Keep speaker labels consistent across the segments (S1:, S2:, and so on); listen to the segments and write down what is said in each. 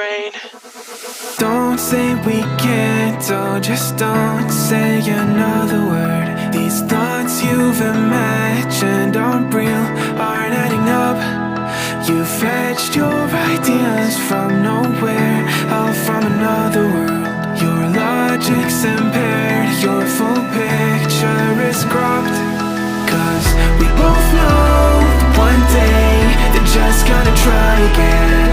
S1: brain.
S2: Don't say we can't, oh, just don't say another word. These thoughts you've imagined aren't real, aren't adding up. You fetched your ideas from nowhere, all from another world. Your logic's impaired, your full picture is cropped. Cause we both know that one day they're just gonna try again.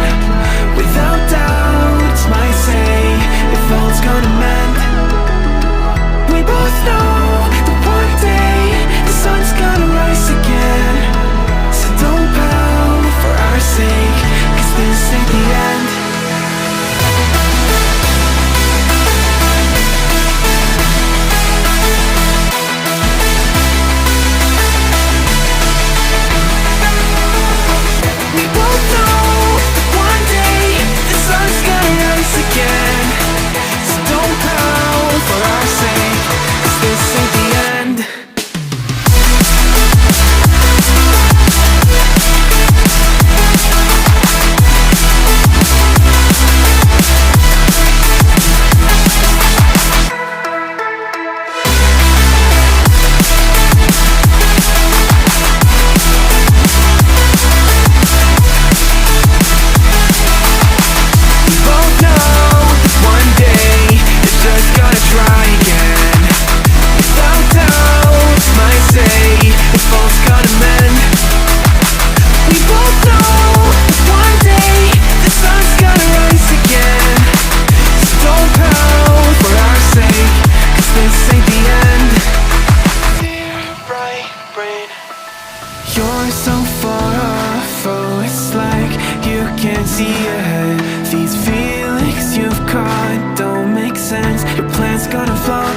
S2: Without doubt, it's my say if all's gonna mend. We both know that one day the sun's gonna rise again. So don't pout for our sake, cause this ain't the end. We both know that one day the sun's gonna rise again. So don't pout for our sake, cause this ain't the end. We both know that one day they're just gonna try again. Without doubt, my say if all's gonna mend. We both know that one day the sun's gonna rise again. So don't pout for our sake, cause this ain't the end.
S1: Dear right brain.
S2: You're so far off, oh, it's like you can't see ahead. These feelings you've caught don't make sense, your plan's gonna flop.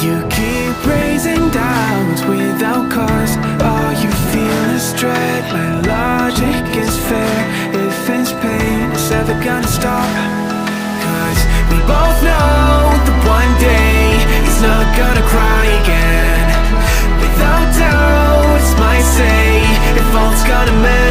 S2: You keep raising doubts without cause, all you feel is dread. My logic is fair, if it's pain, it's ever gonna stop. Cause we both know that one day he's not gonna cry again. Without doubt, it's my say if all's gonna mend.